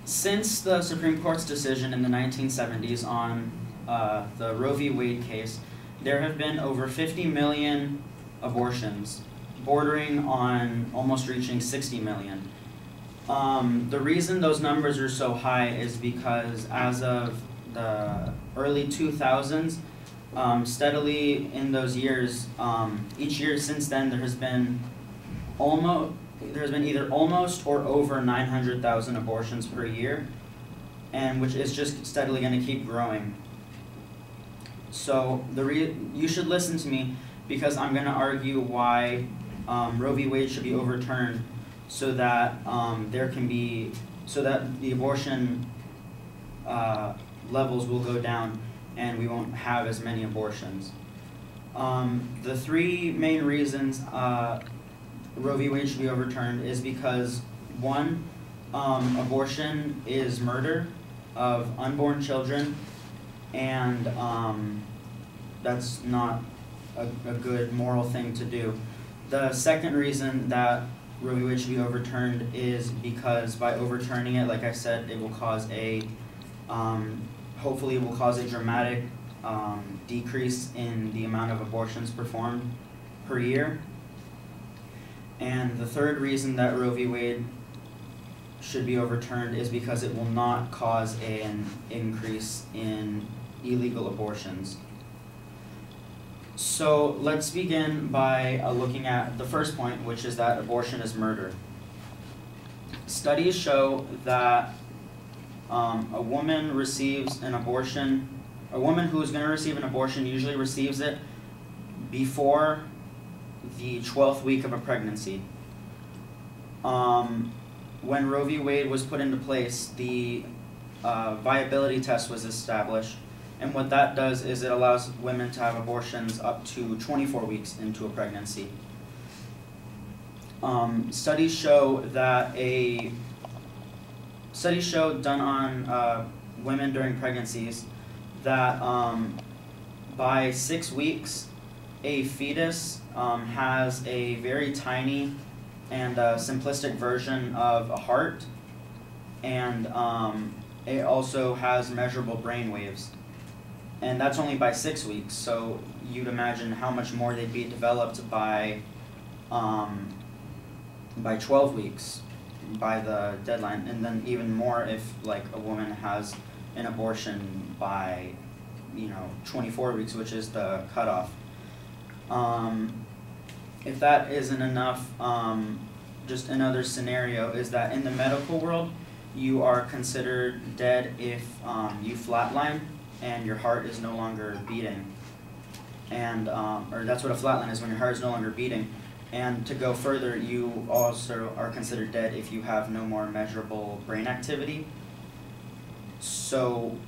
Since the Supreme Court's decision in the 1970s on the Roe v. Wade case, there have been over 50 million abortions, bordering on almost reaching 60 million. The reason those numbers are so high is because as of the early 2000s, steadily in those years, each year since then, there has been either almost or over 900,000 abortions per year, and which is just steadily going to keep growing. So you should listen to me, because I'm going to argue why Roe v. Wade should be overturned, so that the abortion levels will go down and we won't have as many abortions. The three main reasons Roe v. Wade should be overturned is because, one, abortion is murder of unborn children, and that's not a good moral thing to do. The second reason that Roe v. Wade should be overturned is because by overturning it, like I said, it will cause hopefully it will cause a dramatic decrease in the amount of abortions performed per year. And the third reason that Roe v. Wade should be overturned is because it will not cause an increase in illegal abortions. So let's begin by looking at the first point, which is that abortion is murder. Studies show that a woman who is going to receive an abortion usually receives it before the 12th week of a pregnancy. When Roe v. Wade was put into place, the viability test was established, and what that does is it allows women to have abortions up to 24 weeks into a pregnancy. Studies show done on women during pregnancies that by 6 weeks, a fetus has a very tiny and simplistic version of a heart, and it also has measurable brain waves. And that's only by 6 weeks, so you'd imagine how much more they'd be developed by 12 weeks, by the deadline, and then even more if like a woman has an abortion by 24 weeks, which is the cutoff. If that isn't enough, just another scenario is that in the medical world, you are considered dead if you flatline and your heart is no longer beating. And or that's what a flatline is, when your heart is no longer beating. And to go further, you also are considered dead if you have no more measurable brain activity. So,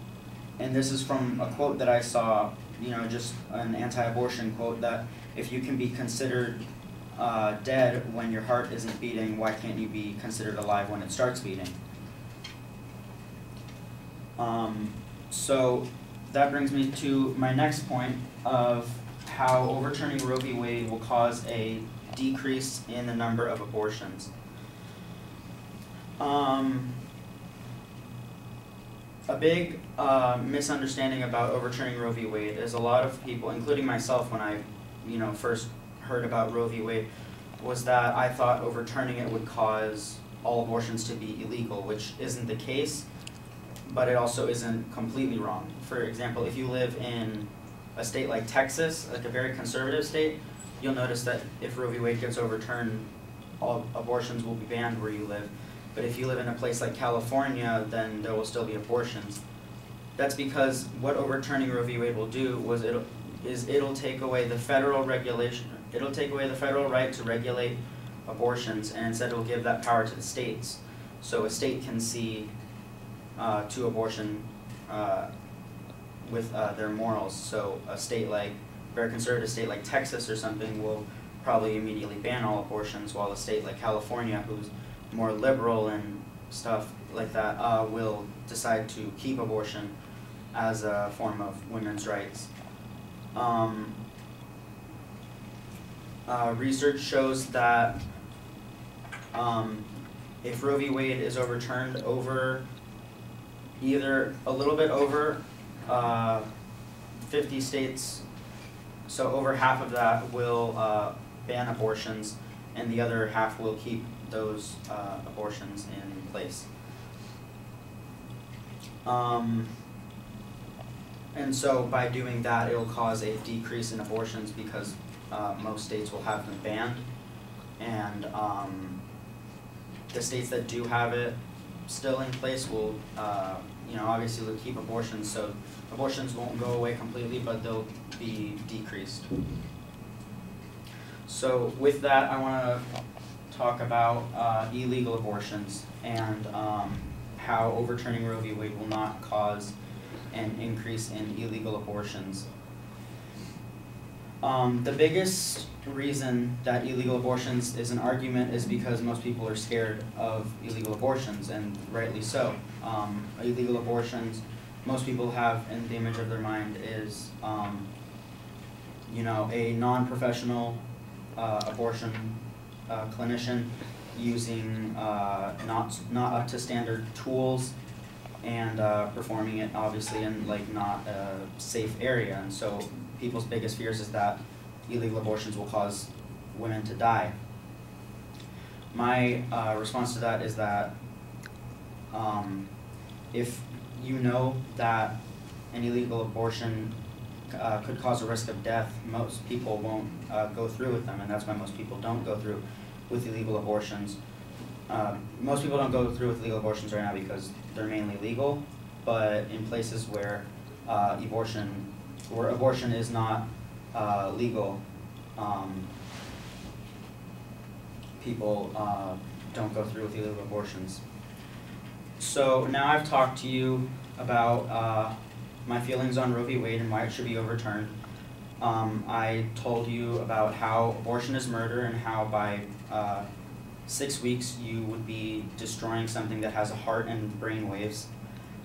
and this is from a quote that I saw, just an anti-abortion quote, that if you can be considered dead when your heart isn't beating, why can't you be considered alive when it starts beating? So that brings me to my next point of how overturning Roe v. Wade will cause a decrease in the number of abortions. A big misunderstanding about overturning Roe v. Wade is a lot of people, including myself when I first heard about Roe v. Wade, was that I thought overturning it would cause all abortions to be illegal, which isn't the case, but it also isn't completely wrong. For example, if you live in a state like Texas, like a very conservative state, you'll notice that if Roe v. Wade gets overturned, all abortions will be banned where you live. But if you live in a place like California, then there will still be abortions. That's because what overturning Roe v. Wade will do was it'll take away the federal regulation. It'll take away the federal right to regulate abortions, and instead it will give that power to the states. So a state can see to abortion with their morals. So a very conservative state like Texas or something will probably immediately ban all abortions, while a state like California, who's more liberal and stuff like that, will decide to keep abortion as a form of women's rights. Research shows that if Roe v. Wade is overturned, over either a little bit over 50 states, so over half of that will ban abortions, and the other half will keep those abortions in place. And so by doing that, it'll cause a decrease in abortions because most states will have them banned, and the states that do have it still in place will, obviously will keep abortions, so abortions won't go away completely, but they'll be decreased. So with that, I want to talk about illegal abortions and how overturning Roe v. Wade will not cause an increase in illegal abortions. The biggest reason that illegal abortions is an argument is because most people are scared of illegal abortions, and rightly so. Illegal abortions, most people have in the image of their mind is, a non-professional abortion clinician using not up to standard tools and performing it obviously in not a safe area, and so people's biggest fears is that illegal abortions will cause women to die. My response to that is that if you know that an illegal abortion could cause a risk of death, most people won't go through with them, and that's why most people don't go through with illegal abortions. Most people don't go through with legal abortions right now because they're mainly legal, but in places where abortion is not legal, people don't go through with illegal abortions. So now I've talked to you about my feelings on Roe v. Wade and why it should be overturned. I told you about how abortion is murder and how by 6 weeks you would be destroying something that has a heart and brain waves.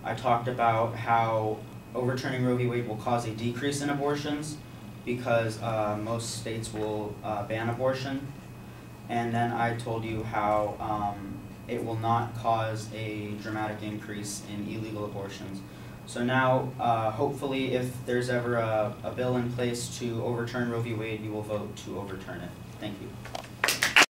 I talked about how overturning Roe v. Wade will cause a decrease in abortions because most states will ban abortion. And then I told you how it will not cause a dramatic increase in illegal abortions. So now, hopefully, if there's ever a bill in place to overturn Roe v. Wade, you will vote to overturn it. Thank you.